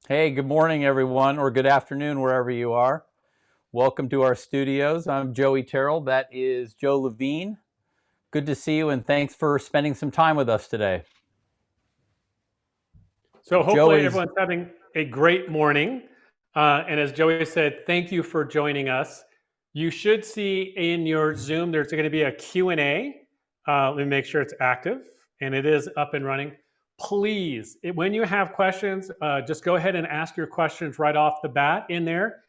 Hey, good morning, everyone, or good afternoon, wherever you are. Welcome to our studios. I'm Joey Terrell. That is Joe Levine. Good to see you, and thanks for spending some time with us today. So hopefully Joey's, everyone's having a great morning. And as Joey said, thank you for joining us. You should see in your Zoom, there's going to be a Q&A. Let me make sure it's active, and it is up and running. Please, when you have questions, just go ahead and ask your questions right off the bat in there.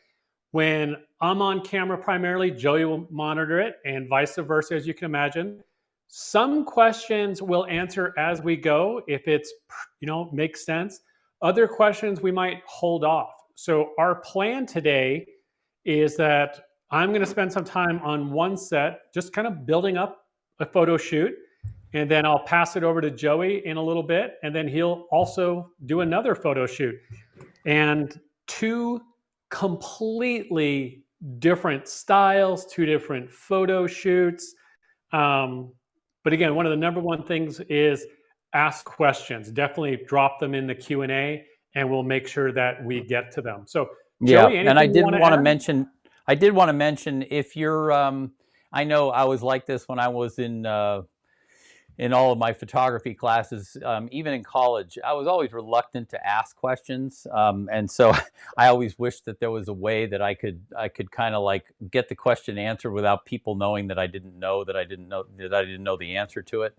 When I'm on camera primarily, Joey will monitor it, and vice versa, as you can imagine. Some questions we'll answer as we go if it's, makes sense. Other questions we might hold off. So our plan today is that I'm going to spend some time on one set, just kind of building up a photo shoot, and then I'll pass it over to Joey in a little bit, and then he'll also do another photo shoot. And two completely different styles, two different photo shoots. But again, one of the number one things is ask questions. Definitely drop them in the Q&A, and we'll make sure that we get to them. So, yeah, Joey, and I anything you did want to want to add? mention, if you're, I know I was like this when I was in all of my photography classes, even in college, I was always reluctant to ask questions, and so I always wished that there was a way that I could kind of like get the question answered without people knowing that I didn't know the answer to it.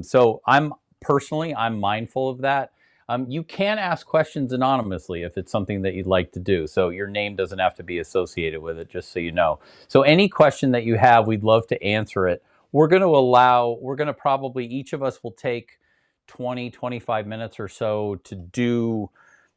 So I'm mindful of that. You can ask questions anonymously if it's something that you'd like to do. So your name doesn't have to be associated with it, just so you know. So any question that you have, we'd love to answer it. We're going to probably, each of us will take 20, 25 minutes or so to do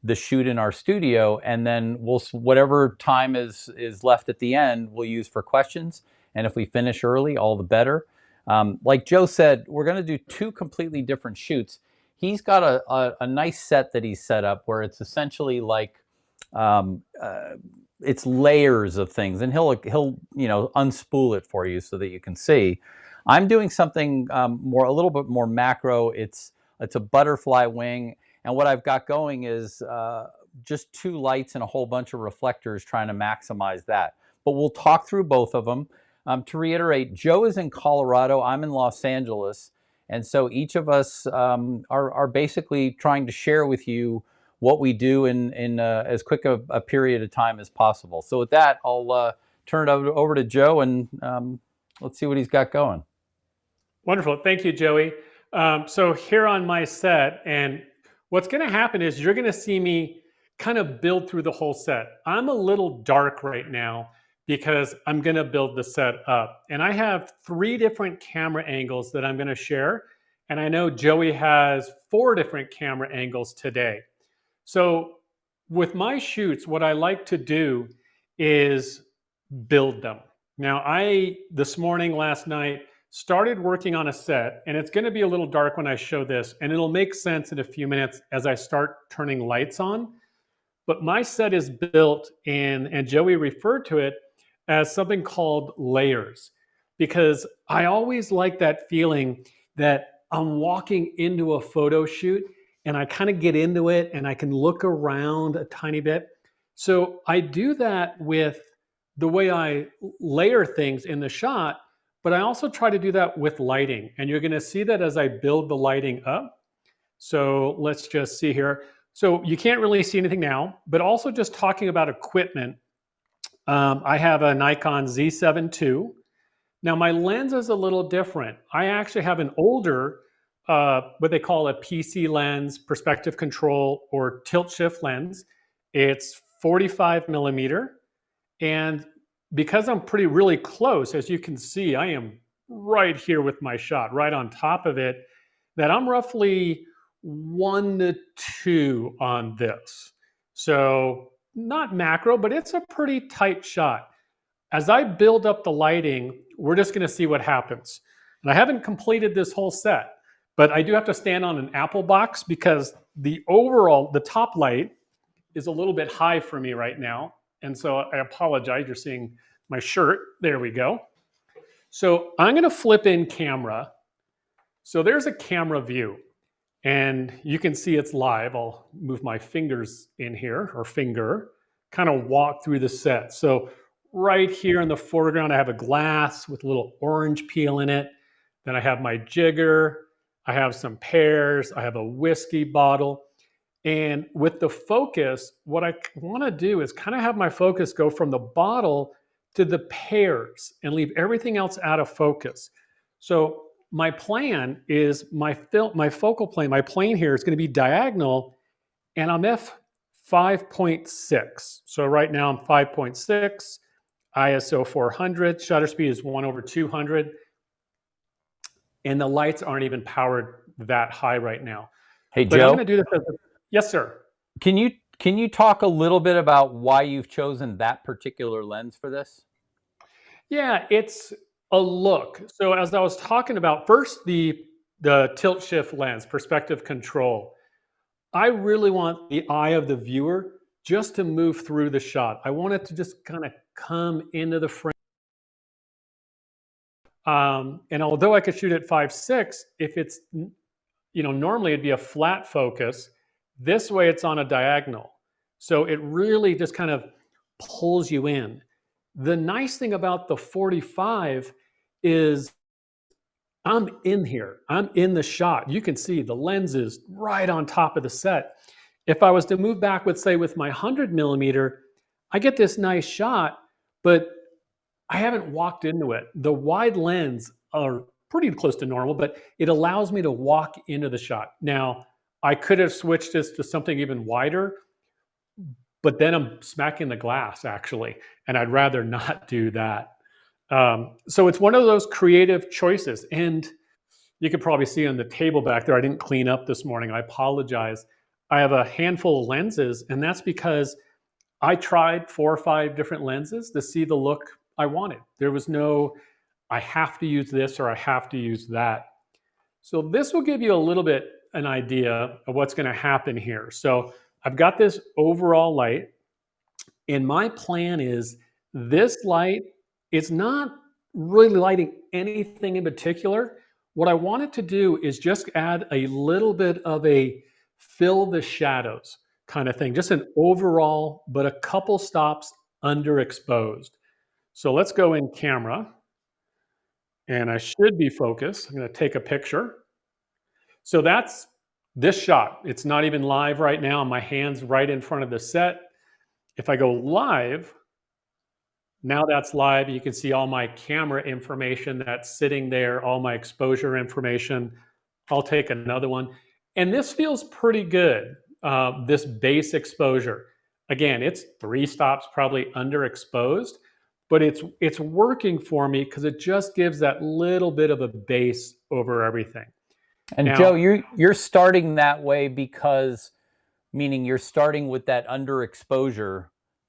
the shoot in our studio. And then whatever time is left at the end, we'll use for questions. And if we finish early, all the better. Like Joe said, we're going to do two completely different shoots. He's got a nice set that he's set up where it's essentially like um, uh, it's layers of things, and he'll unspool it for you so that you can see. I'm doing something a little bit more macro. It's a butterfly wing, and what I've got going is just two lights and a whole bunch of reflectors, trying to maximize that. But we'll talk through both of them. To reiterate, Joe is in Colorado. I'm in Los Angeles. And so each of us are basically trying to share with you what we do in as quick a period of time as possible. So with that, I'll turn it over to Joe, and let's see what he's got going. Wonderful. Thank you, Joey. So here on my set, and what's going to happen is you're going to see me kind of build through the whole set. I'm a little dark right now because I'm going to build the set up. And I have 3 different camera angles that I'm going to share. And I know Joey has 4 different camera angles today. So with my shoots, what I like to do is build them. Now, this morning, last night, started working on a set, and it's going to be a little dark when I show this, and it'll make sense in a few minutes as I start turning lights on. But my set is built in, and Joey referred to it as something called layers, because I always like that feeling that I'm walking into a photo shoot and I kind of get into it and I can look around a tiny bit. So I do that with the way I layer things in the shot, but I also try to do that with lighting. And you're going to see that as I build the lighting up. So let's just see here. So you can't really see anything now, but also just talking about equipment. I have a Nikon Z7 II. Now my lens is a little different. I actually have an older, what they call a PC lens, perspective control, or tilt shift lens. It's 45 millimeter. And because I'm really close, as you can see, I am right here with my shot, right on top of it, that I'm roughly 1 to 2 on this. So not macro, but it's a pretty tight shot. As I build up the lighting, we're just going to see what happens. And I haven't completed this whole set, but I do have to stand on an apple box because the top light is a little bit high for me right now. And so I apologize. You're seeing my shirt. There we go. So I'm going to flip in camera. So there's a camera view. And you can see it's live. I'll move my fingers in here, or finger, kind of walk through the set. So right here in the foreground, I have a glass with a little orange peel in it. Then I have my jigger. I have some pears. I have a whiskey bottle. And with the focus, what I want to do is kind of have my focus go from the bottle to the pears and leave everything else out of focus. So my plan is my focal plane, my plane here is going to be diagonal, and I'm f 5.6. So right now I'm 5.6, ISO 400, shutter speed is 1/200, and the lights aren't even powered that high right now. Hey, But I'm going Joe, to do this as a, yes, sir. can you talk a little bit about why you've chosen that particular lens for this? Yeah, it's a look. So as I was talking about, first the tilt shift lens, perspective control. I really want the eye of the viewer just to move through the shot. I want it to just kind of come into the frame. And although I could shoot at 5.6, if it's, normally it'd be a flat focus. This way it's on a diagonal. So it really just kind of pulls you in. The nice thing about the 45 is I'm in here. I'm in the shot. You can see the lens is right on top of the set. If I was to move back with, say, with my 100 mm, I get this nice shot, but I haven't walked into it. The wide lens are pretty close to normal, but it allows me to walk into the shot. Now, I could have switched this to something even wider, but then I'm smacking the glass actually, and I'd rather not do that. So it's one of those creative choices. And you could probably see on the table back there, I didn't clean up this morning. I apologize. I have a handful of lenses, and that's because I tried 4 or 5 different lenses to see the look I wanted. There was no, I have to use this or I have to use that. So this will give you a little bit an idea of what's going to happen here. So I've got this overall light, and my plan is this light is not really lighting anything in particular. What I wanted to do is just add a little bit of a fill the shadows kind of thing, just an overall, but a couple stops underexposed. So let's go in camera, and I should be focused. I'm going to take a picture. So that's this shot. It's not even live right now. My hand's right in front of the set. If I go live, now that's live. You can see all my camera information that's sitting there, all my exposure information. I'll take another one. And this feels pretty good, this base exposure. Again, it's 3 stops probably underexposed, but it's working for me because it just gives that little bit of a base over everything. And Joe, Now, you're starting that way because, meaning you're starting with that underexposure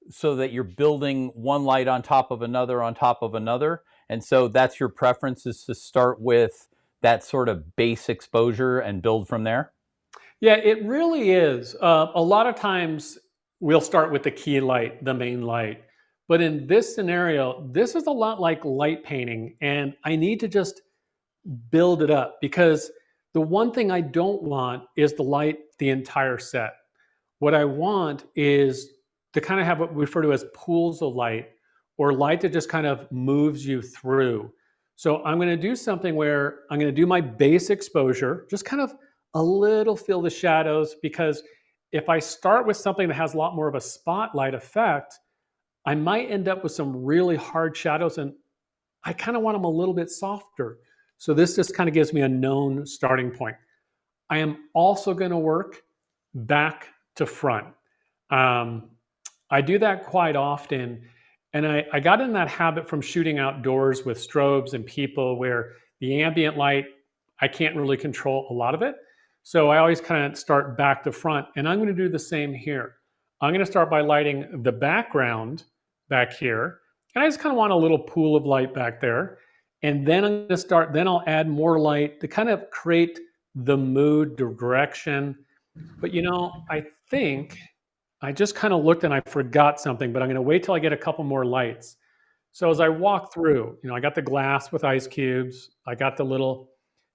so that you're building one light on top of another on top of another. And so that's your preference, is to start with that sort of base exposure and build from there? yeah, it really is. A lot of times we'll start with the key light, the main light. But in this scenario, this is a lot like light painting, and I need to just build it up because the one thing I don't want is to light the entire set. What I want is to kind of have what we refer to as pools of light, or light that just kind of moves you through. So I'm going to do something where I'm going to do my base exposure, just kind of a little fill the shadows, because if I start with something that has a lot more of a spotlight effect, I might end up with some really hard shadows, and I kind of want them a little bit softer. So this just kind of gives me a known starting point. I am also going to work back to front. Um, I do that quite often. And I got in that habit from shooting outdoors with strobes and people where the ambient light, I can't really control a lot of it. So I always kind of start back to front. And I'm going to do the same here. I'm going to start by lighting the background back here. And I just kind of want a little pool of light back there. And then then I'll add more light to kind of create the mood, direction. But I think I just kind of looked and I forgot something, but I'm going to wait till I get a couple more lights. So as I walk through, I got the glass with ice cubes, I got the little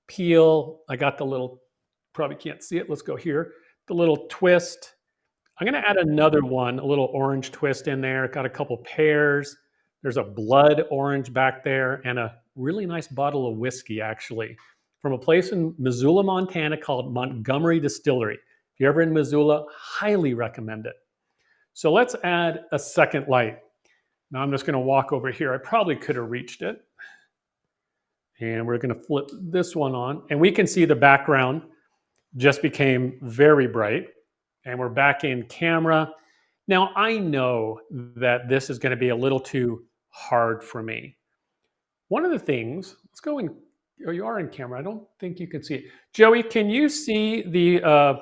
peel, I got the little probably can't see it. Let's go here. The little twist. I'm going to add another one, a little orange twist in there. Got a couple pears. There's a blood orange back there and a really nice bottle of whiskey, actually, from a place in Missoula, Montana called Montgomery Distillery. If you're ever in Missoula, highly recommend it. So let's add a second light. Now I'm just going to walk over here. I probably could have reached it. And we're going to flip this one on. And we can see the background just became very bright. And we're back in camera. Now I know that this is going to be a little too hard for me. One of the things, let's go in, oh, you are in camera. I don't think you can see it. Joey, can you see the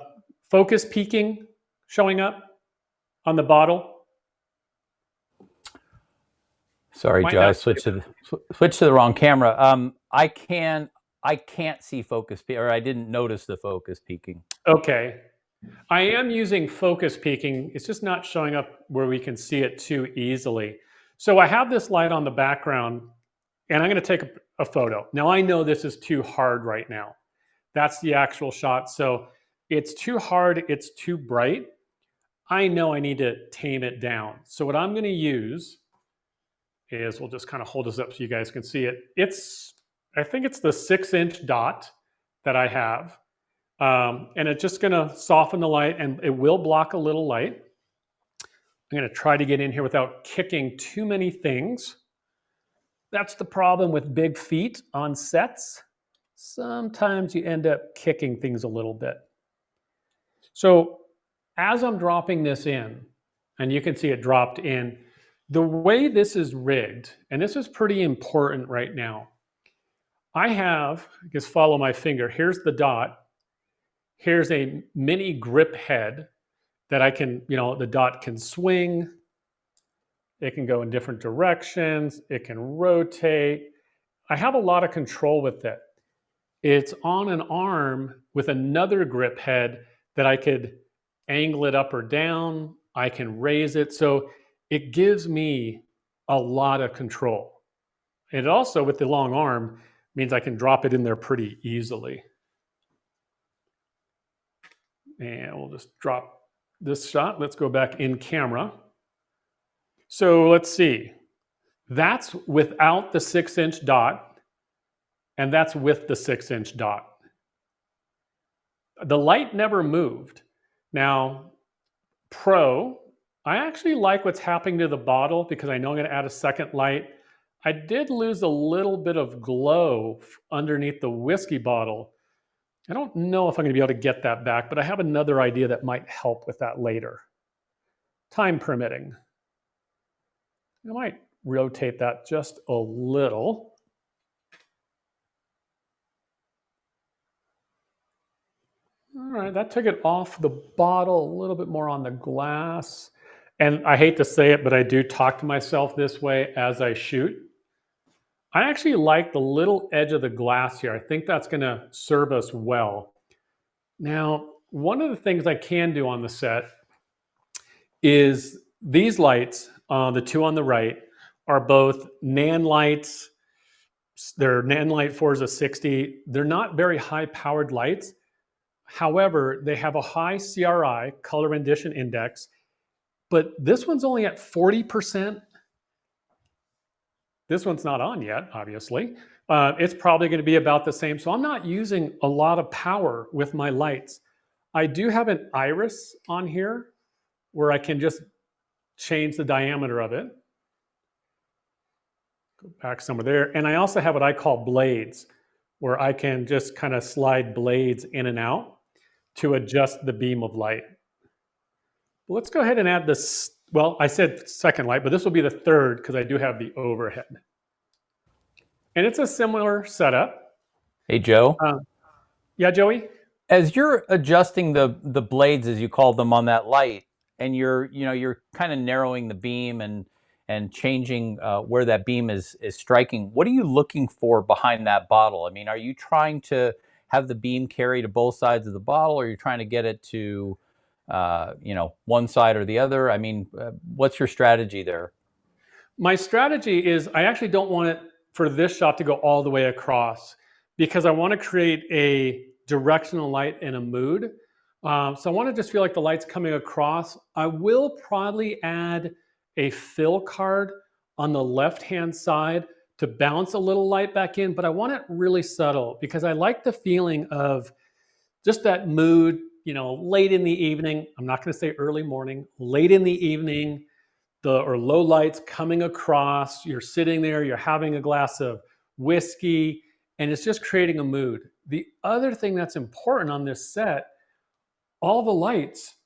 focus peaking showing up on the bottle? Sorry, Joe, I switched to the wrong camera. I can't see focus, or I didn't notice the focus peaking. Okay. I am using focus peaking. It's just not showing up where we can see it too easily. So I have this light on the background, and I'm going to take a photo. Now I know this is too hard right now. That's the actual shot. So it's too hard. It's too bright. I know I need to tame it down. So what I'm going to use is, we'll just kind of hold this up so you guys can see it. I think it's the 6-inch dot that I have. And it's just going to soften the light, and it will block a little light. I'm going to try to get in here without kicking too many things. That's the problem with big feet on sets. Sometimes you end up kicking things a little bit. So as I'm dropping this in, and you can see it dropped in, the way this is rigged, and this is pretty important right now. I guess follow my finger. Here's the dot. Here's a mini grip head that I can, the dot can swing. It can go in different directions. It can rotate. I have a lot of control with it. It's on an arm with another grip head that I could angle it up or down. I can raise it. So it gives me a lot of control. It also, with the long arm, means I can drop it in there pretty easily. And we'll just drop this shot. Let's go back in camera. So let's see. That's without the 6-inch dot, and that's with the 6-inch dot. The light never moved. Now, Pro, I actually like what's happening to the bottle because I know I'm going to add a second light. I did lose a little bit of glow underneath the whiskey bottle. I don't know if I'm going to be able to get that back, but I have another idea that might help with that later. Time permitting. I might rotate that just a little. All right, that took it off the bottle, a little bit more on the glass. And I hate to say it, but I do talk to myself this way as I shoot. I actually like the little edge of the glass here. I think that's going to serve us well. Now, one of the things I can do on the set is these lights, the two on the right, are both Nan lights. They're Nan Light Forza 60. They're not very high-powered lights. However, they have a high CRI, color rendition index, but this one's only at 40%. This one's not on yet, obviously. It's probably going to be about the same. So I'm not using a lot of power with my lights. I do have an iris on here where I can just change the diameter of it. Go back somewhere there. And I also have what I call blades, where I can just kind of slide blades in and out to adjust the beam of light. Let's go ahead and add this. Well, I said second light, but this will be the third because I do have the overhead. And it's a similar setup. Hey, Joe. Yeah, Joey? As you're adjusting the blades, as you call them, on that light, and you're kind of narrowing the beam and changing where that beam is striking, what are you looking for behind that bottle? I mean, are you trying to have the beam carry to both sides of the bottle, or are you trying to get it to one side or the other? I mean, what's your strategy there? My strategy is I actually don't want it for this shot to go all the way across because I want to create a directional light and a mood. So I want to just feel like the light's coming across. I will probably add a fill card on the left-hand side to bounce a little light back in, but I want it really subtle because I like the feeling of just that mood, late in the evening. I'm not going to say early morning, late in the evening, or low lights coming across. You're sitting there, you're having a glass of whiskey, and it's just creating a mood. The other thing that's important on this set, all the lights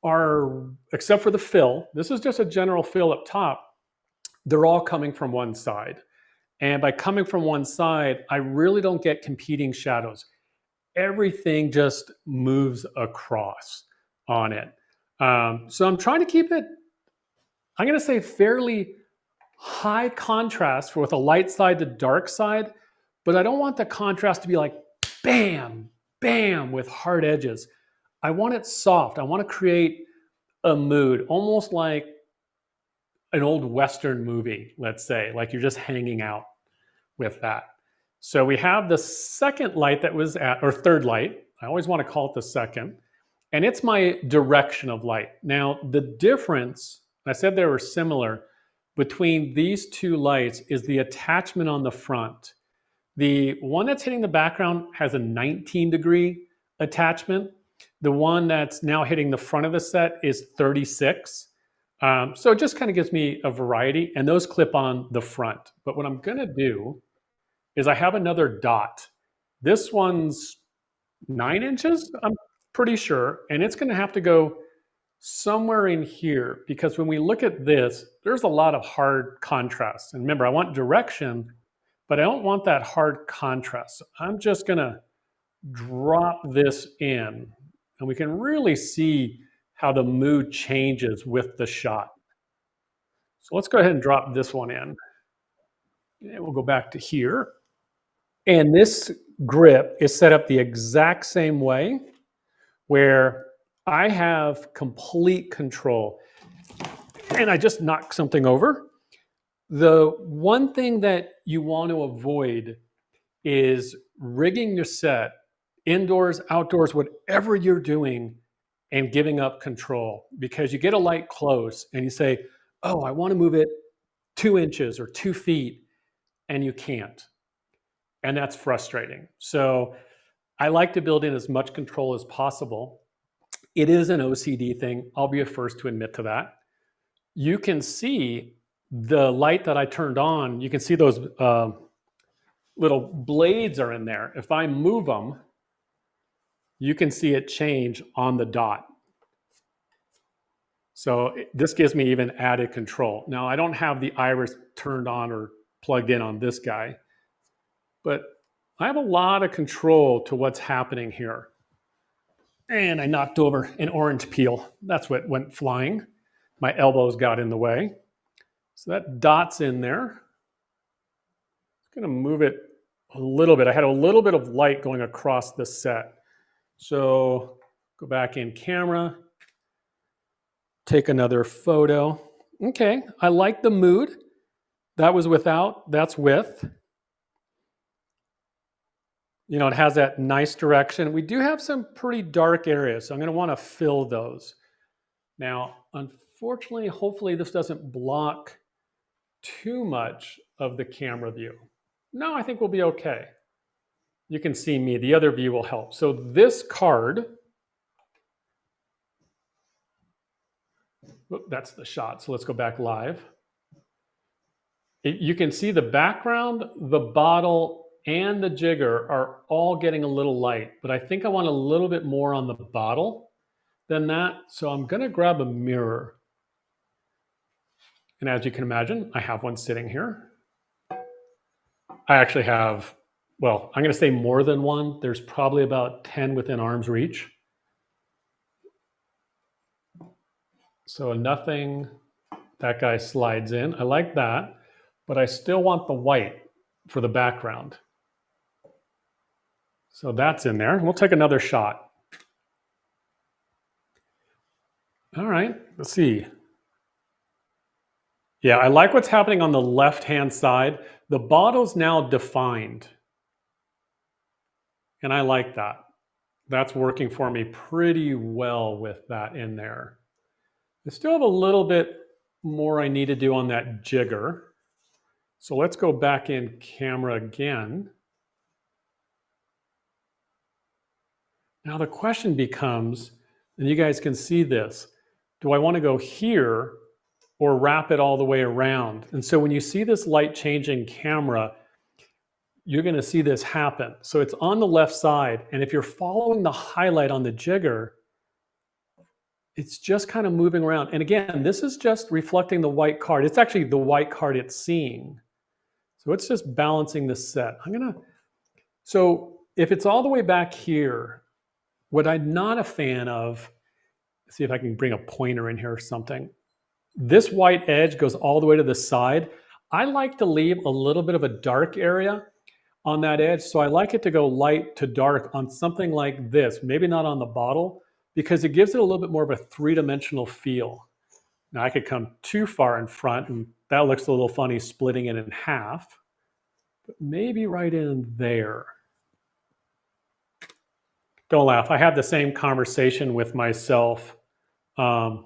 are, except for the fill, this is just a general fill up top, they're all coming from one side. And by coming from one side, I really don't get competing shadows. Everything just moves across on it. So I'm trying to keep it, I'm going to say, fairly high contrast with a light side to dark side, but I don't want the contrast to be like bam, bam with hard edges. I want it soft. I want to create a mood, almost like an old Western movie, let's say, like you're just hanging out with that. So we have the second light that was or third light. I always want to call it the second. And it's my direction of light. Now, the difference, I said they were similar, between these two lights is the attachment on the front. The one that's hitting the background has a 19-degree attachment. The one that's now hitting the front of the set is 36. So it just kind of gives me a variety, and those clip on the front. But what I'm going to do is I have another dot. This one's 9 inches, I'm pretty sure, and it's going to have to go somewhere in here, because when we look at this, there's a lot of hard contrast. And remember, I want direction, but I don't want that hard contrast. So I'm just going to drop this in, and we can really see how the mood changes with the shot. So let's go ahead and drop this one in. And we'll go back to here. And this grip is set up the exact same way, where I have complete control. And I just knocked something over. The one thing that you want to avoid is rigging your set, indoors, outdoors, whatever you're doing, and giving up control, because you get a light close and you say, oh, I want to move it 2 inches or 2 feet, and you can't. And that's frustrating. So I like to build in as much control as possible. It is an OCD thing. I'll be the first to admit to that. You can see the light that I turned on. You can see those little blades are in there. If I move them, you can see it change on the dot. So this gives me even added control. Now, I don't have the iris turned on or plugged in on this guy, but I have a lot of control to what's happening here. And I knocked over an orange peel. That's what went flying. My elbows got in the way. So that dot's in there. I'm going to move it a little bit. I had a little bit of light going across the set. So go back in camera, take another photo. Okay, I like the mood. That was without, that's with. You know, it has that nice direction. We do have some pretty dark areas, so I'm going to want to fill those. Now, unfortunately, hopefully this doesn't block too much of the camera view. No, I think we'll be okay. You can see me. The other view will help. So this card, that's the shot. So let's go back live. You can see the background, the bottle, and the jigger are all getting a little light, but I think I want a little bit more on the bottle than that. So I'm going to grab a mirror. And as you can imagine, I have one sitting here. I actually have, well, I'm going to say more than one. There's probably about 10 within arm's reach. So nothing, that guy slides in. I like that, but I still want the white for the background. So that's in there. We'll take another shot. All right, let's see. Yeah, I like what's happening on the left-hand side. The bottle's now defined. And I like that. That's working for me pretty well with that in there. I still have a little bit more I need to do on that jigger. So let's go back in camera again. Now the question becomes, and you guys can see this, do I want to go here or wrap it all the way around? And so when you see this light changing camera, you're going to see this happen. So it's on the left side, and if you're following the highlight on the jigger, it's just kind of moving around. And again, this is just reflecting the white card. It's actually the white card it's seeing. So it's just balancing the set. So if it's all the way back here, what I'm not a fan of, see if I can bring a pointer in here or something. This white edge goes all the way to the side. I like to leave a little bit of a dark area on that edge. So I like it to go light to dark on something like this, maybe not on the bottle, because it gives it a little bit more of a three-dimensional feel. Now I could come too far in front and that looks a little funny splitting it in half, but maybe right in there. Don't laugh. I have the same conversation with myself. So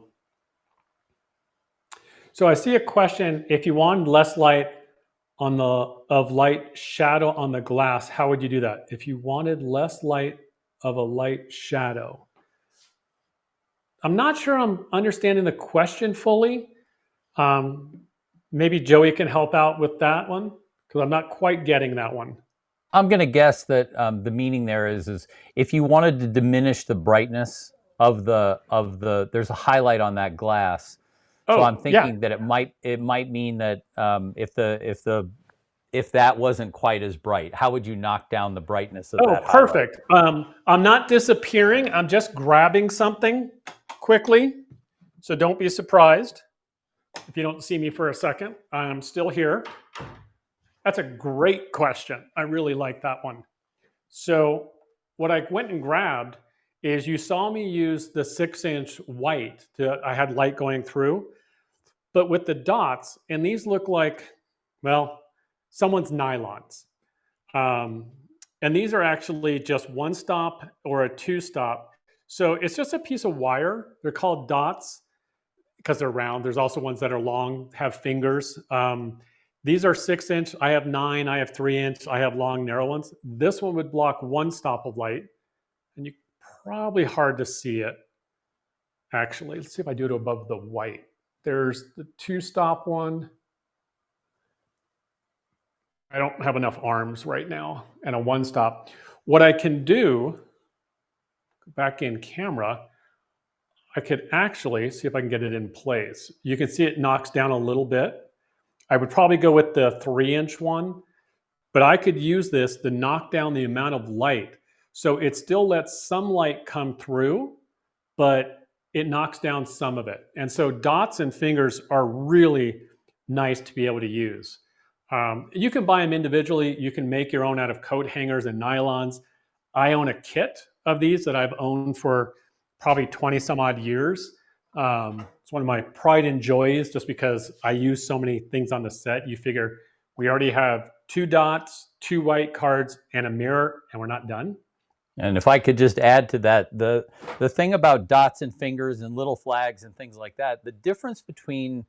I see a question, if you want less light of light shadow on the glass, how would you do that? If you wanted less light of a light shadow. I'm not sure I'm understanding the question fully. Maybe Joey can help out with that one because I'm not quite getting that one. I'm going to guess that the meaning there is if you wanted to diminish the brightness of there's a highlight on that glass. So I'm thinking that it might mean that if that wasn't quite as bright, how would you knock down the brightness of that highlight? Perfect. I'm not disappearing. I'm just grabbing something quickly. So don't be surprised if you don't see me for a second. I'm still here. That's a great question. I really like that one. So what I went and grabbed is you saw me use the 6-inch white. I had light going through, but with the dots, and these look like, well, someone's nylons. And these are actually just one stop or a two stop. So it's just a piece of wire. They're called dots because they're round. There's also ones that are long, have fingers. These are 6-inch. I have 9. I have 3-inch. I have long, narrow ones. This one would block one stop of light, and you probably hard to see it. Actually, let's see if I do it above the white. There's the 2-stop one. I don't have enough arms right now, and a 1-stop. What I can do, back in camera, I could actually see if I can get it in place. You can see it knocks down a little bit. I would probably go with the 3-inch one, but I could use this to knock down the amount of light. So it still lets some light come through, but it knocks down some of it. And so dots and fingers are really nice to be able to use. You can buy them individually. You can make your own out of coat hangers and nylons. I own a kit of these that I've owned for probably 20 some odd years. It's one of my pride and joys just because I use so many things on the set. You figure we already have 2 dots, 2 white cards, and a mirror, and we're not done. And if I could just add to that, the thing about dots and fingers and little flags and things like that, the difference between,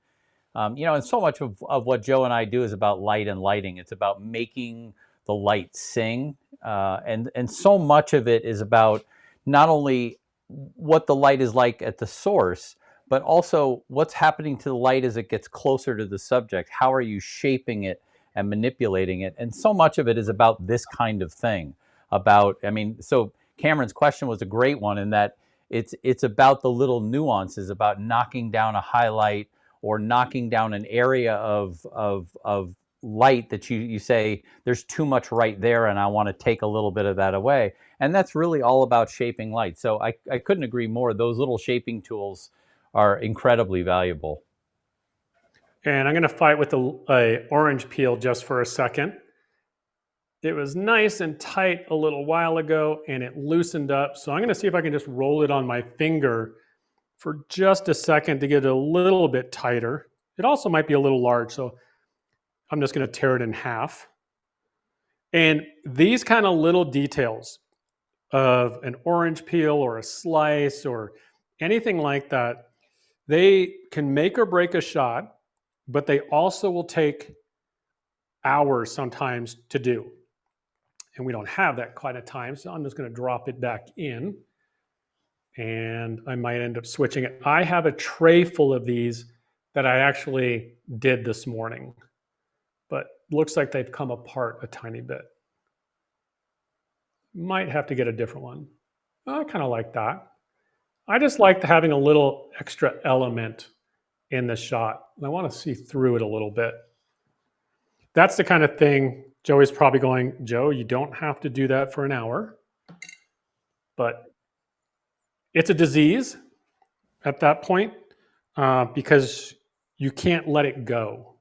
and so much of what Joe and I do is about light and lighting. It's about making the light sing. And so much of it is about not only what the light is like at the source, but also what's happening to the light as it gets closer to the subject. How are you shaping it and manipulating it? And so much of it is about this kind of thing. So Cameron's question was a great one in that it's about the little nuances, about knocking down a highlight or knocking down an area of light that you say there's too much right there and I want to take a little bit of that away. And that's really all about shaping light. So I couldn't agree more. Those little shaping tools are incredibly valuable. And I'm going to fight with a orange peel just for a second. It was nice and tight a little while ago and it loosened up. So I'm going to see if I can just roll it on my finger for just a second to get it a little bit tighter. It also might be a little large, so I'm just going to tear it in half. And these kind of little details, of an orange peel or a slice or anything like that, they can make or break a shot, but they also will take hours sometimes to do. And we don't have that kind of time, so I'm just going to drop it back in. And I might end up switching it. I have a tray full of these that I actually did this morning, but looks like they've come apart a tiny bit. Might have to get a different one. I kind of like that. I just like having a little extra element in the shot. I want to see through it a little bit. That's the kind of thing Joey's probably going, Joe, you don't have to do that for an hour. But it's a disease at that point because you can't let it go.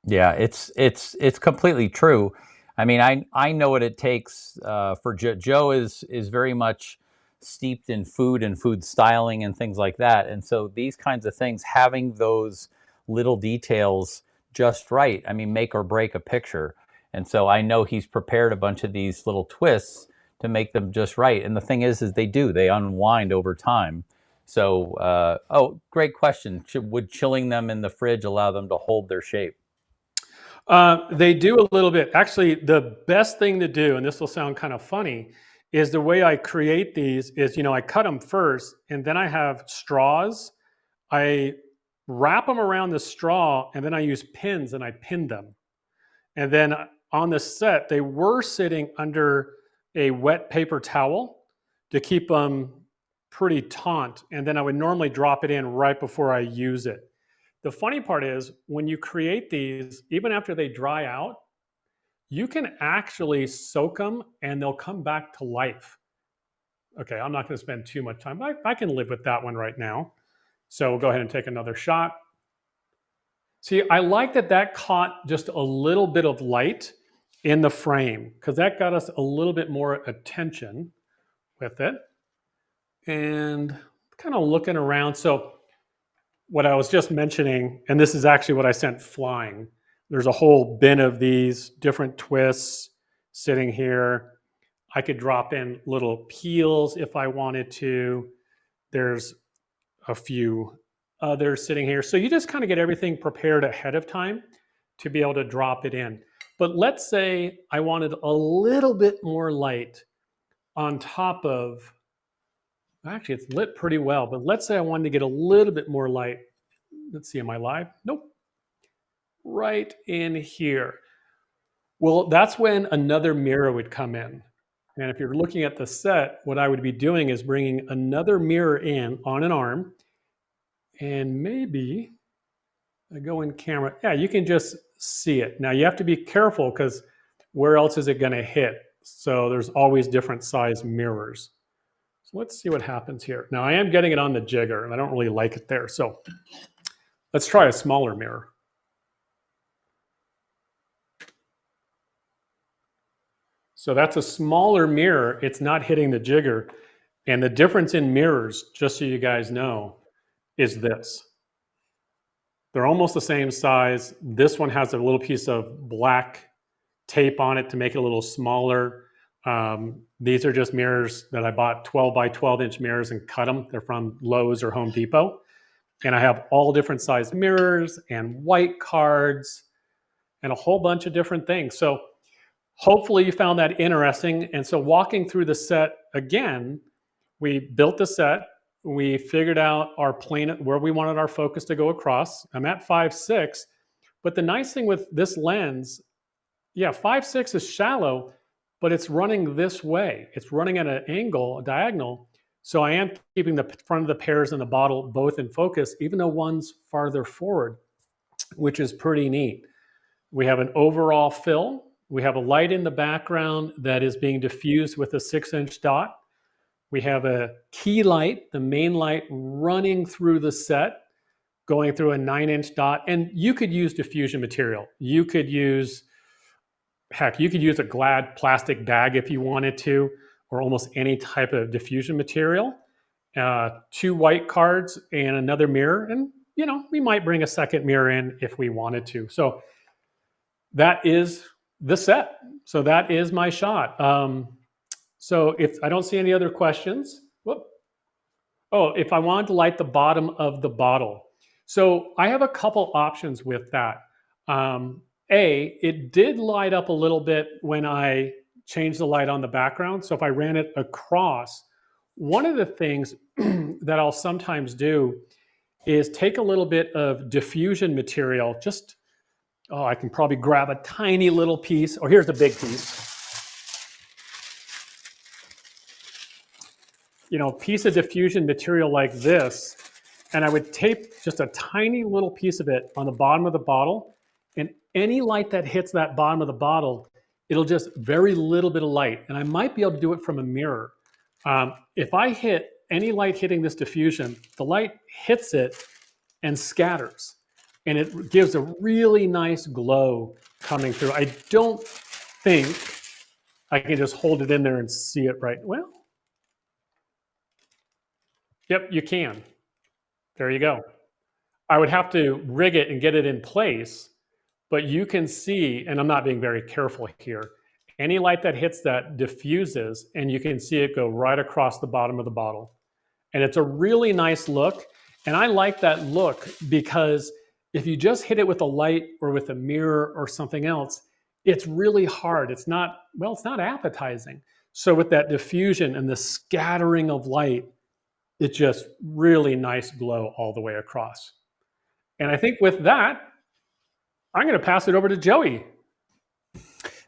Yeah, it's completely true. I mean, I know what it takes for Joe is very much steeped in food and food styling and things like that. And so these kinds of things, having those little details just right, I mean, make or break a picture. And so I know he's prepared a bunch of these little twists to make them just right. And the thing is they unwind over time. So, oh, great question. Would chilling them in the fridge allow them to hold their shape? They do a little bit. Actually, the best thing to do, and this will sound kind of funny, is the way I create these is, I cut them first, and then I have straws. I wrap them around the straw, and then I use pins, and I pin them. And then on the set, they were sitting under a wet paper towel to keep them pretty taut, and then I would normally drop it in right before I use it. The funny part is when you create these, even after they dry out, you can actually soak them and they'll come back to life. Okay, I'm not going to spend too much time, but I can live with that one right now. So we'll go ahead and take another shot. See, I like that caught just a little bit of light in the frame because that got us a little bit more attention with it. And kind of looking around. So what I was just mentioning, and this is actually what I sent flying. There's a whole bin of these different twists sitting here. I could drop in little peels if I wanted to. There's a few others sitting here. So you just kind of get everything prepared ahead of time to be able to drop it in. But let's say I wanted a little bit more light on top of, actually it's lit pretty well, but let's say I wanted to get a little bit more light. Let's see, am I live? Nope. Right in here. Well, that's when another mirror would come in. And if you're looking at the set, what I would be doing is bringing another mirror in on an arm. And maybe I go in camera. Yeah, you can just see it. Now you have to be careful because where else is it going to hit? So there's always different size mirrors. So let's see what happens here. Now I am getting it on the jigger and I don't really like it there. So let's try a smaller mirror. So that's a smaller mirror. It's not hitting the jigger. And the difference in mirrors, just so you guys know, is this. They're almost the same size. This one has a little piece of black tape on it to make it a little smaller. These are just mirrors that I bought, 12 by 12 inch mirrors, and cut them. They're from Lowe's or Home Depot. And I have all different size mirrors and white cards and a whole bunch of different things. So hopefully you found that interesting. And so walking through the set again, we built the set. We figured out our plane, where we wanted our focus to go across. I'm at 5.6, but the nice thing with this lens, yeah, 5.6 is shallow, but it's running this way. It's running at an angle, a diagonal. So I am keeping the front of the pears and the bottle both in focus, even though one's farther forward, which is pretty neat. We have an overall fill. We have a light in the background that is being diffused with a 6-inch dot. We have a key light, the main light running through the set, going through a 9-inch dot. And you could use diffusion material. You could use, heck, you could use a Glad plastic bag if you wanted to, or almost any type of diffusion material. 2 white cards and another mirror. And, we might bring a second mirror in if we wanted to. So that is the set. So that is my shot. So if I don't see any other questions, whoop. Oh, if I wanted to light the bottom of the bottle. So I have a couple options with that. It did light up a little bit when I changed the light on the background. So if I ran it across, one of the things that I'll sometimes do is take a little bit of diffusion material. Just, oh, I can probably grab a tiny little piece, or here's the big piece. Piece of diffusion material like this, and I would tape just a tiny little piece of it on the bottom of the bottle, and any light that hits that bottom of the bottle, it'll just very little bit of light, and I might be able to do it from a mirror. If I hit any light hitting this diffusion, the light hits it and scatters, and it gives a really nice glow coming through. I don't think I can just hold it in there and see it right. Well, yep, you can. There you go. I would have to rig it and get it in place, but you can see, and I'm not being very careful here, any light that hits that diffuses, and you can see it go right across the bottom of the bottle. And it's a really nice look. And I like that look because if you just hit it with a light or with a mirror or something else, it's really hard. It's not appetizing. So with that diffusion and the scattering of light, it's just really nice glow all the way across. And I think with that, I'm going to pass it over to Joey.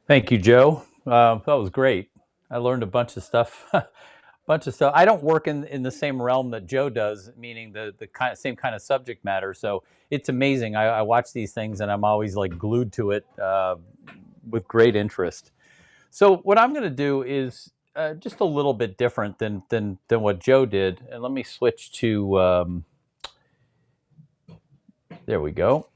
Thank you, Joe. That was great. I learned a bunch of stuff. I don't work in the same realm that Joe does, meaning the same kind of subject matter. So it's amazing. I watch these things and I'm always like glued to it with great interest. So what I'm going to do is just a little bit different than what Joe did. And let me switch to. There we go.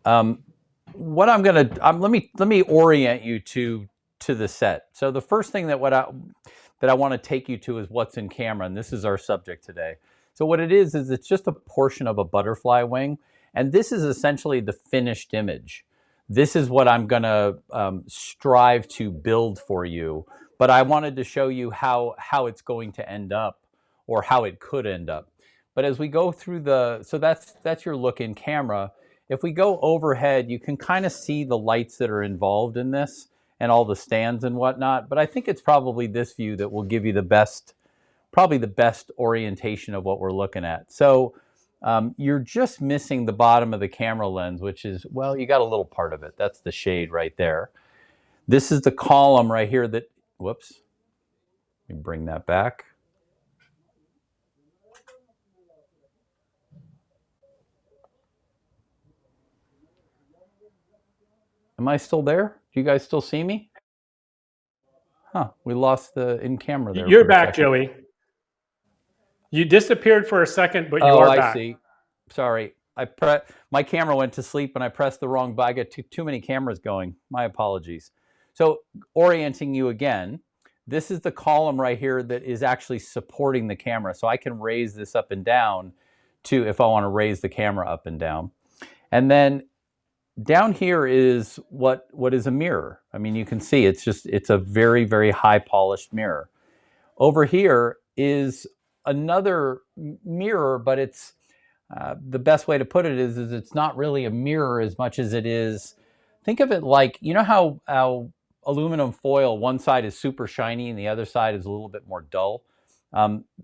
What I'm going to let me orient you to the set. So the first thing that I want to take you to is what's in camera, and this is our subject today. So what it is it's just a portion of a butterfly wing, and this is essentially the finished image. This is what I'm going to strive to build for you, but I wanted to show you how it's going to end up, or how it could end up. But as we go through so that's your look in camera. If we go overhead, you can kind of see the lights that are involved in this and all the stands and whatnot. But I think it's probably this view that will give you probably the best orientation of what we're looking at. So you're just missing the bottom of the camera lens, which is, well, you got a little part of it. That's the shade right there. This is the column right here that, whoops, let me bring that back. Am I still there? Do you guys still see me? Huh, we lost the in camera there. You're back, Joey. You disappeared for a second, but you are back. Oh, I see. Sorry. My camera went to sleep and I pressed the wrong button. I got too many cameras going. My apologies. So orienting you again, this is the column right here that is actually supporting the camera. So I can raise this up and down if I want to raise the camera up and down. And then down here is what is a mirror. I mean, you can see it's a very, very high polished mirror. Over here is another mirror, but it's the best way to put it is it's not really a mirror as much as it is. Think of it like, you know how aluminum foil, one side is super shiny and the other side is a little bit more dull.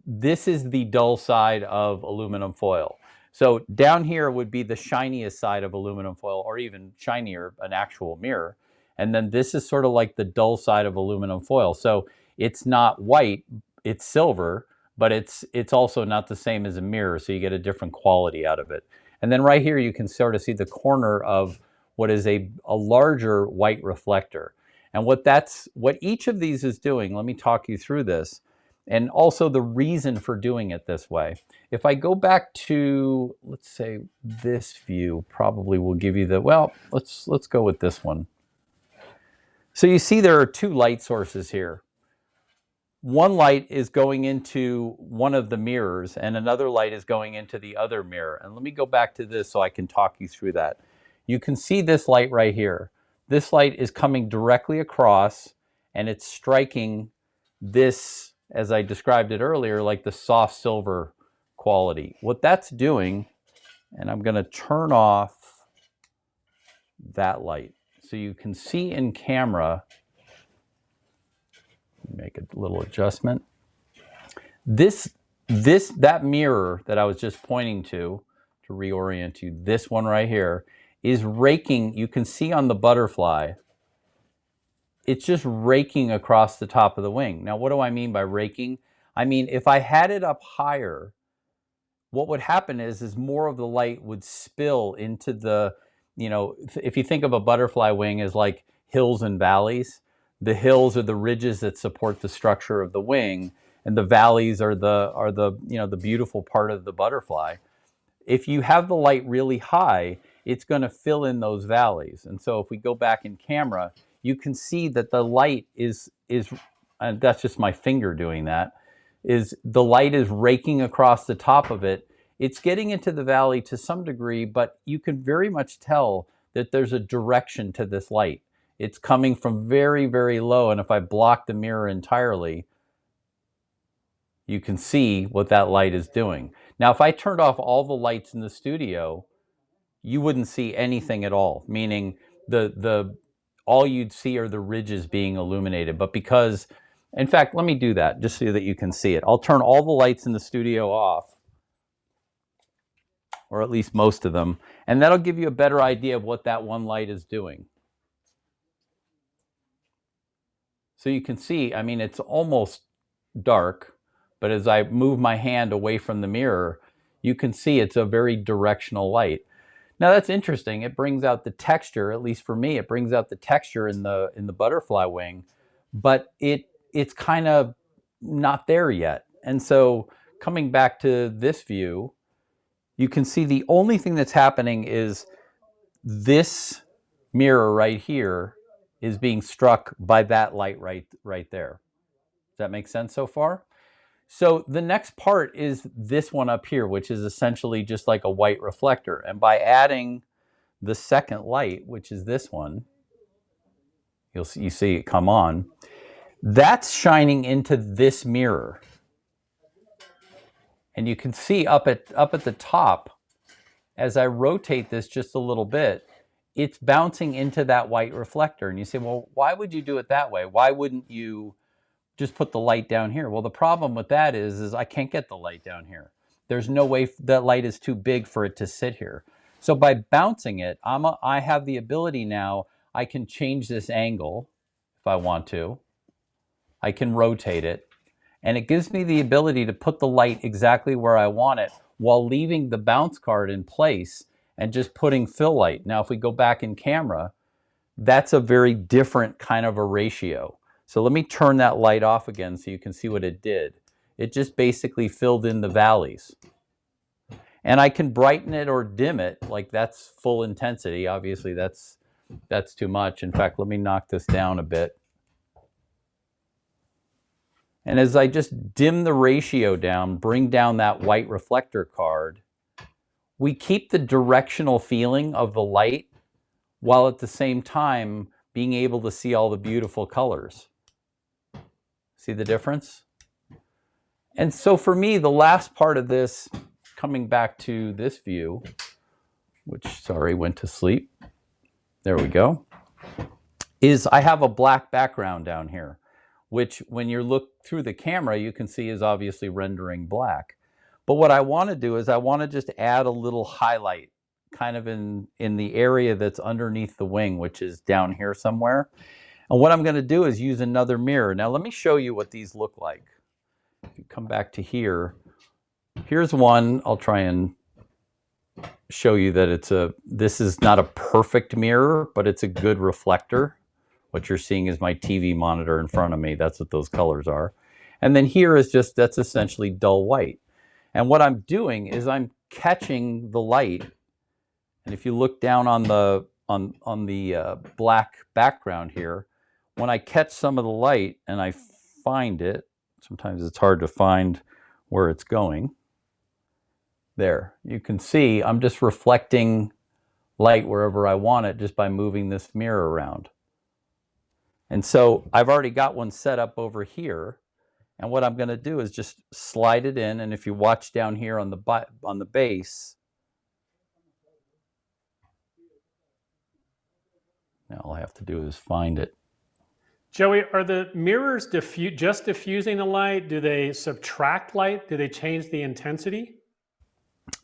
This is the dull side of aluminum foil. So down here would be the shiniest side of aluminum foil, or even shinier, an actual mirror. And then this is sort of like the dull side of aluminum foil. So it's not white, it's silver, but it's also not the same as a mirror. So you get a different quality out of it. And then right here, you can sort of see the corner of what is a larger white reflector. And what each of these is doing, let me talk you through this. And also the reason for doing it this way. If I go back to, let's say, this view, probably will give you let's go with this one. So you see there are two light sources here. One light is going into one of the mirrors and another light is going into the other mirror. And let me go back to this so I can talk you through that. You can see this light right here. This light is coming directly across and it's striking this as I described it earlier, like the soft silver quality. What that's doing, and I'm going to turn off that light so you can see in camera, make a little adjustment. That mirror that I was just pointing to reorient you, this one right here, is raking. You can see on the butterfly, it's just raking across the top of the wing. Now, what do I mean by raking? I mean, if I had it up higher, what would happen is more of the light would spill into the, if you think of a butterfly wing as like hills and valleys, the hills are the ridges that support the structure of the wing, and the valleys are the beautiful part of the butterfly. If you have the light really high, it's going to fill in those valleys. And so if we go back in camera, you can see that the light is and that's just my finger doing that, is the light is raking across the top of it. It's getting into the valley to some degree, but you can very much tell that there's a direction to this light. It's coming from very, very low. And if I block the mirror entirely, you can see what that light is doing. Now, if I turned off all the lights in the studio, you wouldn't see anything at all, meaning all you'd see are the ridges being illuminated. But because, in fact, let me do that just so that you can see it. I'll turn all the lights in the studio off, or at least most of them, and that'll give you a better idea of what that one light is doing. So you can see, I mean, it's almost dark, but as I move my hand away from the mirror, you can see it's a very directional light. Now that's interesting. It brings out the texture, at least for me, it brings out the texture in the butterfly wing, but it's kind of not there yet. And so coming back to this view, you can see the only thing that's happening is this mirror right here is being struck by that light right there. Does that make sense so far? So the next part is this one up here, which is essentially just like a white reflector. And by adding the second light, which is this one, you see it come on, that's shining into this mirror. And you can see up at the top, as I rotate this just a little bit, it's bouncing into that white reflector. And you say, well, why would you do it that way? Why wouldn't you just put the light down here? Well, the problem with that is I can't get the light down here. There's no way, that light is too big for it to sit here. So by bouncing it, I have the ability now, I can change this angle if I want to. I can rotate it. And it gives me the ability to put the light exactly where I want it while leaving the bounce card in place and just putting fill light. Now, if we go back in camera, that's a very different kind of a ratio. So let me turn that light off again so you can see what it did. It just basically filled in the valleys. And I can brighten it or dim it, like that's full intensity. Obviously, that's too much. In fact, let me knock this down a bit. And as I just dim the ratio down, bring down that white reflector card, we keep the directional feeling of the light while at the same time being able to see all the beautiful colors. See the difference? And so for me, the last part of this, coming back to this view, which, sorry, went to sleep. There we go. Is I have a black background down here, which when you look through the camera, you can see is obviously rendering black. But what I want to do is I want to just add a little highlight kind of in the area that's underneath the wing, which is down here somewhere. And what I'm going to do is use another mirror. Now let me show you what these look like. If you come back to here, here's one. I'll try and show you that this is not a perfect mirror, but it's a good reflector. What you're seeing is my TV monitor in front of me. That's what those colors are. And then here is that's essentially dull white. And what I'm doing is I'm catching the light. And if you look down on the black background here, when I catch some of the light and I find it, sometimes it's hard to find where it's going. There, you can see I'm just reflecting light wherever I want it just by moving this mirror around. And so I've already got one set up over here. And what I'm going to do is just slide it in. And if you watch down here on the base, now all I have to do is find it. Joey, are the mirrors just diffusing the light? Do they subtract light? Do they change the intensity?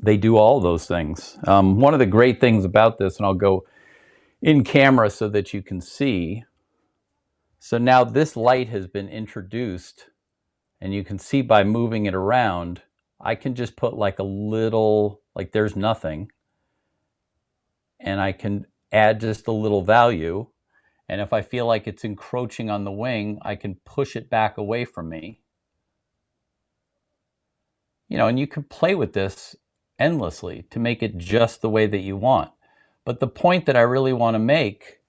They do all those things. One of the great things about this, and I'll go in camera so that you can see. So now this light has been introduced, and you can see by moving it around, I can just put like a little, like there's nothing, and I can add just a little value. And if I feel like it's encroaching on the wing, I can push it back away from me. And you can play with this endlessly to make it just the way that you want. But the point that I really want to make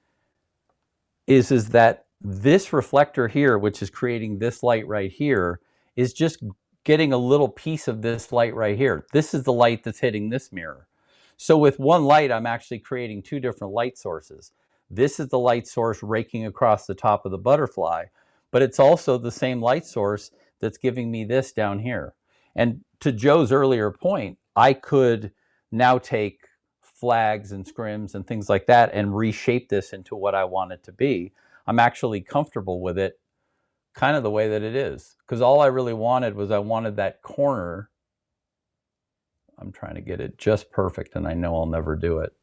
is that this reflector here, which is creating this light right here, is just getting a little piece of this light right here. This is the light that's hitting this mirror. So with one light, I'm actually creating two different light sources. This is the light source raking across the top of the butterfly, but it's also the same light source that's giving me this down here. And to Joe's earlier point, I could now take flags and scrims and things like that and reshape this into what I want it to be. I'm actually comfortable with it kind of the way that it is, because all I really wanted was I wanted that corner. I'm trying to get it just perfect, and I know I'll never do it.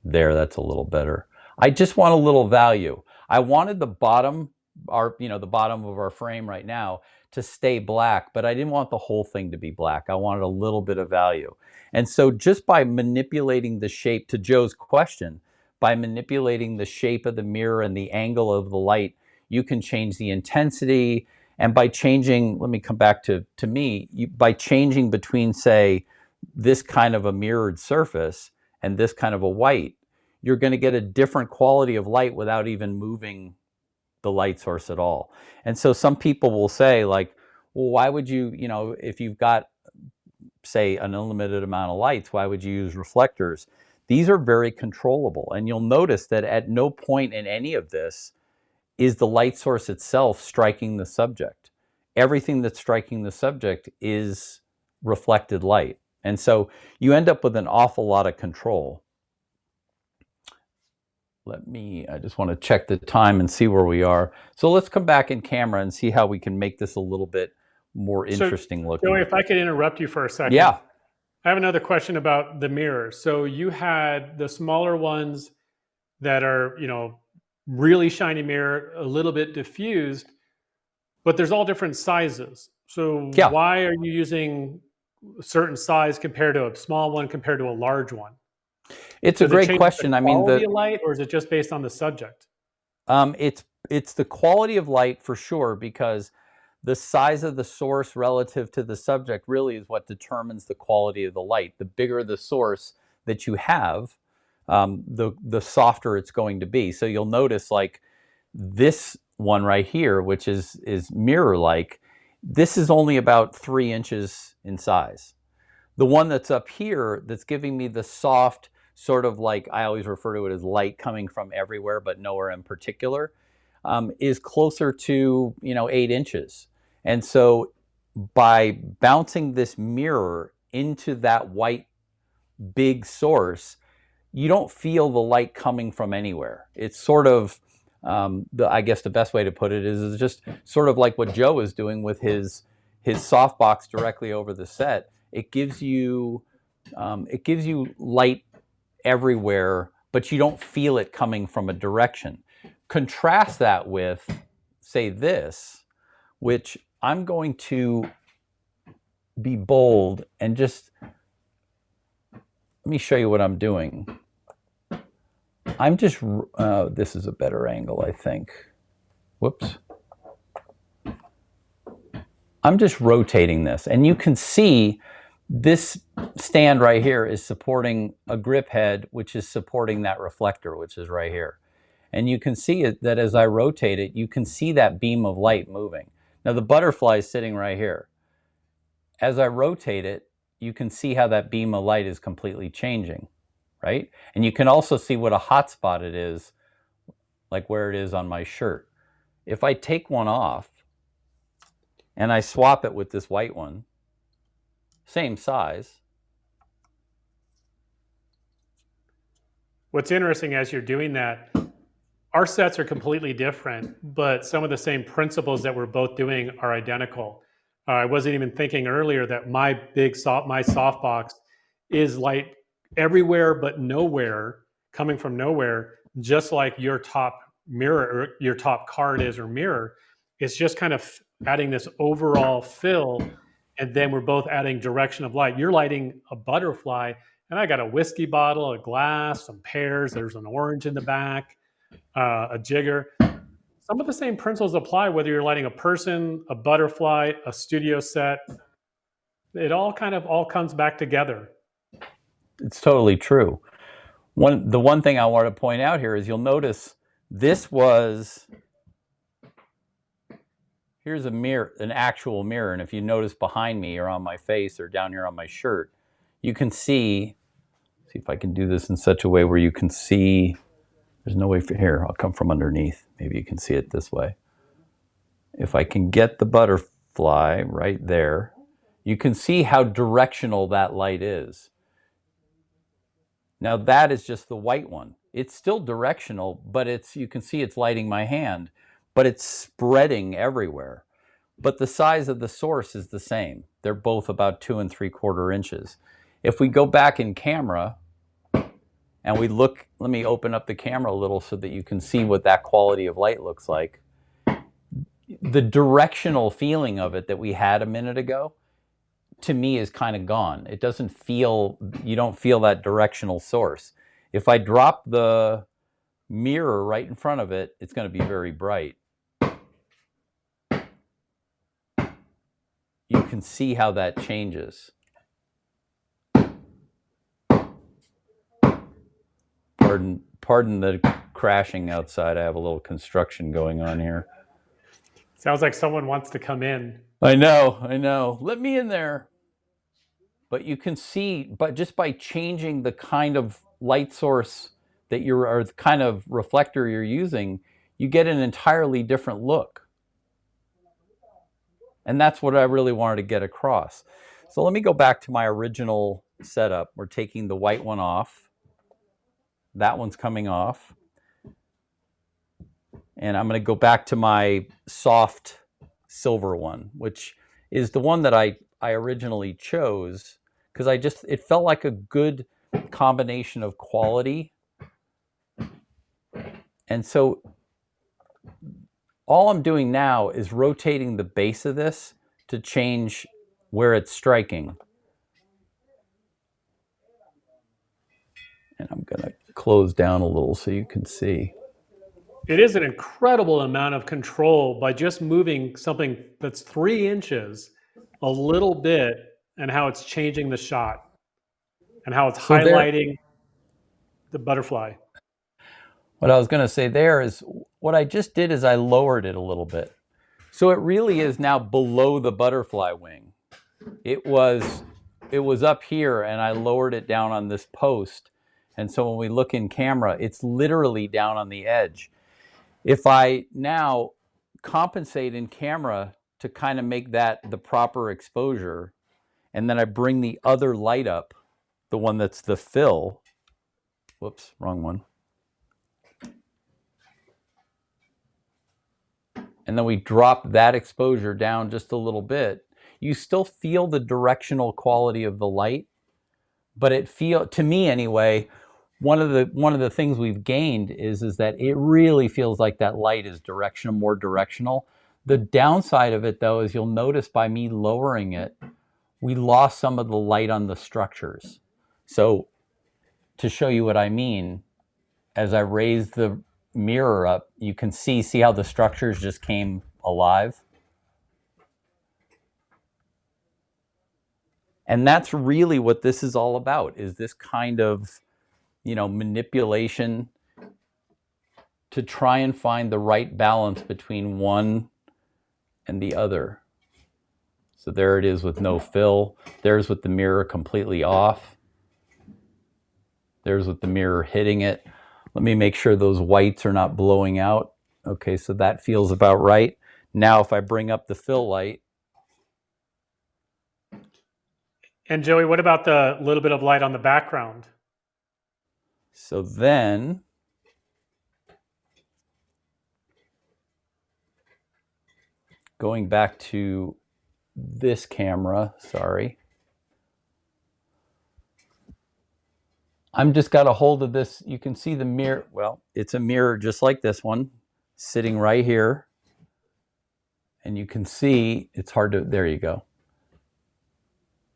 There, that's a little better. I just want a little value. I wanted the bottom, the bottom of our frame right now to stay black, but I didn't want the whole thing to be black. I wanted a little bit of value. And so just by manipulating the shape, to Joe's question, by manipulating the shape of the mirror and the angle of the light, you can change the intensity. And by changing, let me come back to me, by changing between, say, this kind of a mirrored surface and this kind of a white, you're going to get a different quality of light without even moving the light source at all. And so some people will say, like, well, why would you, if you've got, say, an unlimited amount of lights, why would you use reflectors? These are very controllable. And you'll notice that at no point in any of this is the light source itself striking the subject. Everything that's striking the subject is reflected light. And so you end up with an awful lot of control. I just want to check the time and see where we are. So let's come back in camera and see how we can make this a little bit more interesting looking. Joey, if I could interrupt you for a second. Yeah. I have another question about the mirrors. So you had the smaller ones that are, really shiny mirror, a little bit diffused, but there's all different sizes. So yeah. Why are you using a certain size compared to a small one compared to a large one? It's a great question. I mean, the quality of light, or is it just based on the subject? It's the quality of light for sure, because the size of the source relative to the subject really is what determines the quality of the light. The bigger the source that you have, the softer it's going to be. So you'll notice, like this one right here, which is mirror-like, this is only about 3 inches in size. The one that's up here that's giving me the soft, sort of like, I always refer to it as light coming from everywhere but nowhere in particular, is closer to 8 inches. And so by bouncing this mirror into that white big source, you don't feel the light coming from anywhere. It's sort of, I guess the best way to put it is just sort of like what Joe is doing with his softbox directly over the set. It gives you light everywhere, but you don't feel it coming from a direction. Contrast that with, say, this, which I'm going to be bold and just, let me show you what I'm doing. I'm just, this is a better angle, I think. Whoops. I'm just rotating this, and you can see this stand right here is supporting a grip head, which is supporting that reflector, which is right here. And you can see it, that as I rotate it, you can see that beam of light moving. Now the butterfly is sitting right here. As I rotate it, you can see how that beam of light is completely changing, right? And you can also see what a hot spot it is, like where it is on my shirt. If I take one off, and I swap it with this white one, same size. What's interesting as you're doing that, our sets are completely different, but some of the same principles that we're both doing are identical. I wasn't even thinking earlier that my softbox is light everywhere but nowhere, coming from nowhere, just like your top mirror or your top card is or mirror. It's just kind of adding this overall fill, and then we're both adding direction of light. You're lighting a butterfly, and I got a whiskey bottle, a glass, some pears. There's an orange in the back, a jigger. Some of the same principles apply whether you're lighting a person, a butterfly, a studio set. It all kind of all comes back together. It's totally true. The one thing I want to point out here is you'll notice this was, here's a mirror, an actual mirror, and if you notice behind me or on my face or down here on my shirt, you can see if I can do this in such a way where you can see, there's no way for here, I'll come from underneath. Maybe you can see it this way. If I can get the butterfly right there, you can see how directional that light is. Now that is just the white one. It's still directional, but you can see it's lighting my hand, but it's spreading everywhere. But the size of the source is the same. They're both about 2 3/4 inches. If we go back in camera and we look, let me open up the camera a little so that you can see what that quality of light looks like. The directional feeling of it that we had a minute ago, to me, is kind of gone. It doesn't feel, you don't feel that directional source. If I drop the mirror right in front of it, it's going to be very bright. You can see how that changes. Pardon the crashing outside. I have a little construction going on here. Sounds like someone wants to come in. I know. Let me in there. But you can see, but just by changing the kind of light source that or the kind of reflector you're using, you get an entirely different look. And that's what I really wanted to get across. So let me go back to my original setup. We're taking the white one off. That one's coming off. And I'm going to go back to my soft silver one, which is the one that I originally chose because it felt like a good combination of quality. And so all I'm doing now is rotating the base of this to change where it's striking. And I'm going to close down a little so you can see. It is an incredible amount of control by just moving something that's 3 inches a little bit, and how it's changing the shot and how it's highlighting the butterfly. What I was going to say there is what I just did is I lowered it a little bit. So it really is now below the butterfly wing. It was up here and I lowered it down on this post. And so when we look in camera, it's literally down on the edge. If I now compensate in camera to kind of make that the proper exposure, and then I bring the other light up, the one that's the fill, whoops, wrong one. And then we drop that exposure down just a little bit. You still feel the directional quality of the light, but to me anyway, one of the things we've gained is that it really feels like that light is more directional. The downside of it, though, is you'll notice by me lowering it, we lost some of the light on the structures. So to show you what I mean, as I raise the mirror up, you can see how the structures just came alive. And that's really what this is all about, is this kind of manipulation to try and find the right balance between one and the other. So there it is with no fill. There's with the mirror completely off. There's with the mirror hitting it. Let me make sure those whites are not blowing out. Okay, so that feels about right. Now if I bring up the fill light, And Joey, what about the little bit of light on the background? So then going back to this camera, sorry. I'm just got a hold of this. You can see the mirror. Well, it's a mirror just like this one sitting right here. And you can see it's hard to, there you go.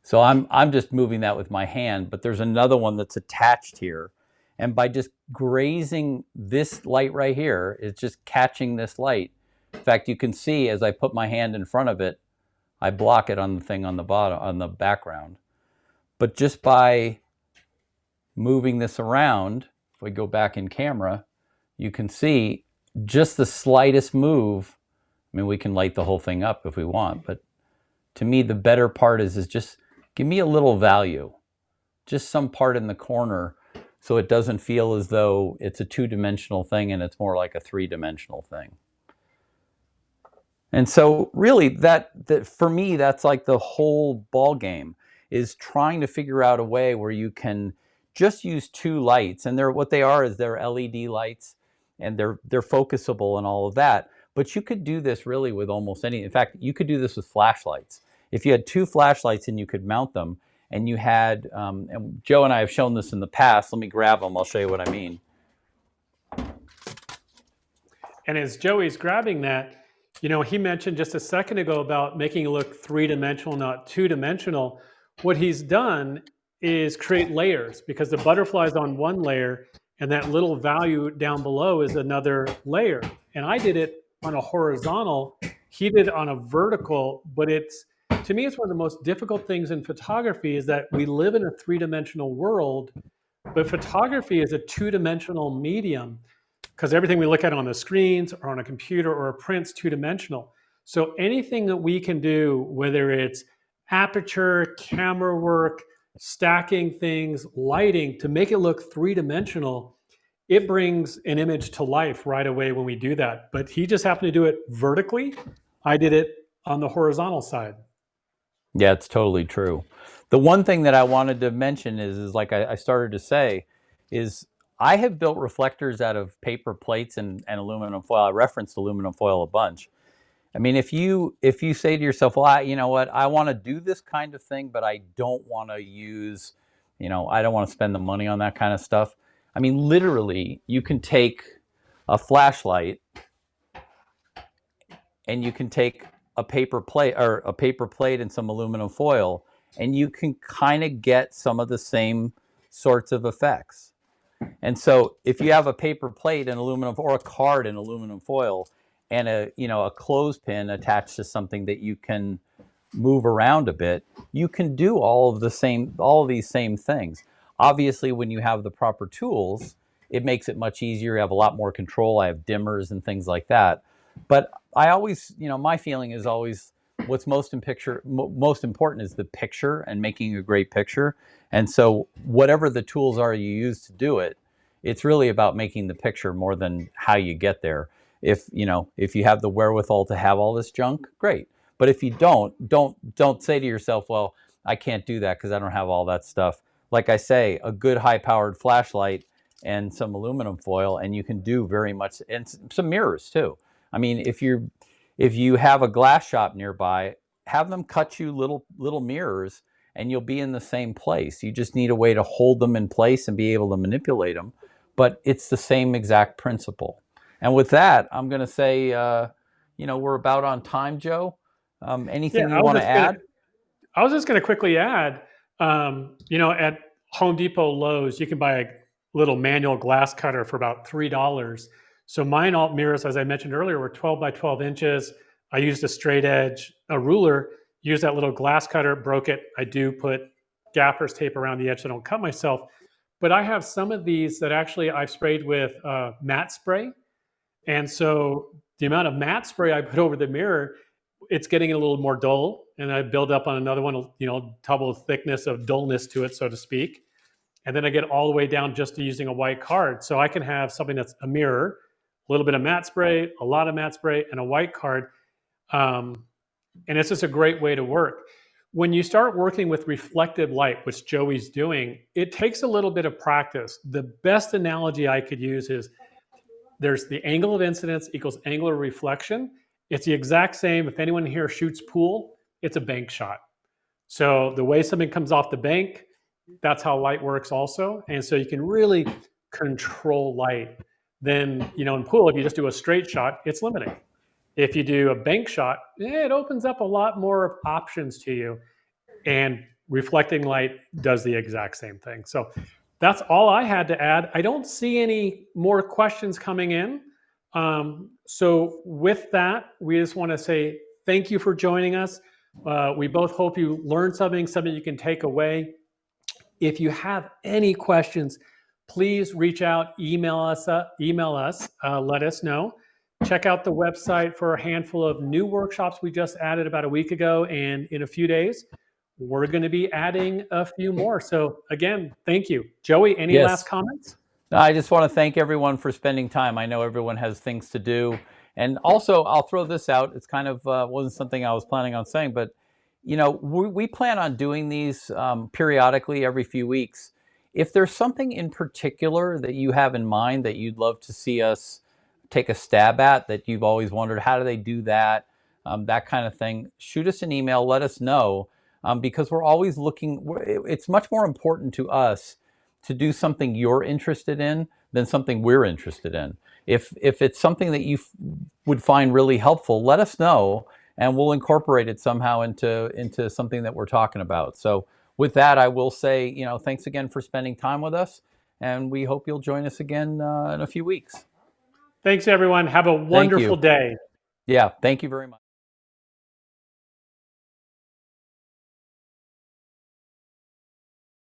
So I'm just moving that with my hand, but there's another one that's attached here. And by just grazing this light right here, it's just catching this light. In fact, you can see as I put my hand in front of it, I block it on the thing on the bottom, on the background. But just by moving this around, if we go back in camera, you can see just the slightest move. I mean, we can light the whole thing up if we want, but to me, the better part is just give me a little value, just some part in the corner, so it doesn't feel as though it's a two-dimensional thing and it's more like a three-dimensional thing. And so really that for me, that's like the whole ball game, is trying to figure out a way where you can just use two lights. And what they are is they're LED lights, and they're focusable and all of that. But you could do this really with almost any. In fact, you could do this with flashlights. If you had two flashlights and you could mount them, and you had, and Joe and I have shown this in the past. Let me grab them. I'll show you what I mean. And as Joey's grabbing that, you know, he mentioned just a second ago about making it look three-dimensional, not two-dimensional. What he's done is create layers, because the butterfly's on one layer and that little value down below is another layer. And I did it on a horizontal, he did it on a vertical, but to me, it's one of the most difficult things in photography is that we live in a three-dimensional world, but photography is a two-dimensional medium, because everything we look at on the screens or on a computer or a print's two-dimensional. So anything that we can do, whether it's aperture, camera work, stacking things, lighting, to make it look three-dimensional, it brings an image to life right away when we do that. But he just happened to do it vertically. I did it on the horizontal side. Yeah, it's totally true. The one thing that I wanted to mention is like I started to say, is I have built reflectors out of paper plates and aluminum foil. I referenced aluminum foil a bunch. I mean, if you say to yourself, well, you know what, I want to do this kind of thing, but I don't want to use, I don't want to spend the money on that kind of stuff. I mean, literally, you can take a flashlight and you can take a paper plate and some aluminum foil, and you can kind of get some of the same sorts of effects. And so if you have a paper plate and aluminum, or a card in aluminum foil, and a clothespin attached to something that you can move around a bit, you can do all of these same things. Obviously, when you have the proper tools, it makes it much easier. You have a lot more control. I have dimmers and things like that. But I always, my feeling is always what's most important is the picture and making a great picture. And so whatever the tools are you use to do it, it's really about making the picture more than how you get there. If you have the wherewithal to have all this junk, great. But if you don't say to yourself, well, I can't do that because I don't have all that stuff. Like I say, a good high-powered flashlight and some aluminum foil, and you can do very much, and some mirrors too. I mean, if you have a glass shop nearby, have them cut you little mirrors, and you'll be in the same place. You just need a way to hold them in place and be able to manipulate them. But it's the same exact principle. And with that, I'm going to say, we're about on time, Joe. Anything you want to add? I was just going to quickly add, at Home Depot, Lowe's, you can buy a little manual glass cutter for about $3. So mine alt mirrors, as I mentioned earlier, were 12 by 12 inches. I used a straight edge, a ruler, used that little glass cutter, broke it. I do put gaffer's tape around the edge so I don't cut myself. But I have some of these that actually I've sprayed with matte spray. And so the amount of matte spray I put over the mirror, it's getting a little more dull. And I build up on another one, double thickness of dullness to it, so to speak. And then I get all the way down just to using a white card. So I can have something that's a mirror, a little bit of matte spray, a lot of matte spray, and a white card. And it's just a great way to work. when you start working with reflective light, which Joey's doing, it takes a little bit of practice. The best analogy I could use is there's the angle of incidence equals angular reflection. It's the exact same. If anyone here shoots pool, it's a bank shot. So the way something comes off the bank, that's how light works also. And so you can really control light. Then, in pool, if you just do a straight shot, it's limiting. If you do a bank shot, it opens up a lot more options to you. And reflecting light does the exact same thing. So that's all I had to add. I don't see any more questions coming in. So with that, we just want to say thank you for joining us. We both hope you learned something you can take away. If you have any questions, please reach out, email us, let us know. Check out the website for a handful of new workshops we just added about a week ago, and in a few days, we're going to be adding a few more. So again, thank you. Joey, any last comments? I just want to thank everyone for spending time. I know everyone has things to do. And also, I'll throw this out. It's kind of wasn't something I was planning on saying, but we plan on doing these periodically every few weeks. If there's something in particular that you have in mind that you'd love to see us take a stab at, that you've always wondered, how do they do that? That kind of thing, shoot us an email, let us know, because we're always looking. It's much more important to us to do something you're interested in than something we're interested in. If it's something that you would find really helpful, let us know, and we'll incorporate it somehow into something that we're talking about. So with that, I will say, thanks again for spending time with us, and we hope you'll join us again in a few weeks. Thanks, everyone. Have a wonderful day. Yeah, thank you very much.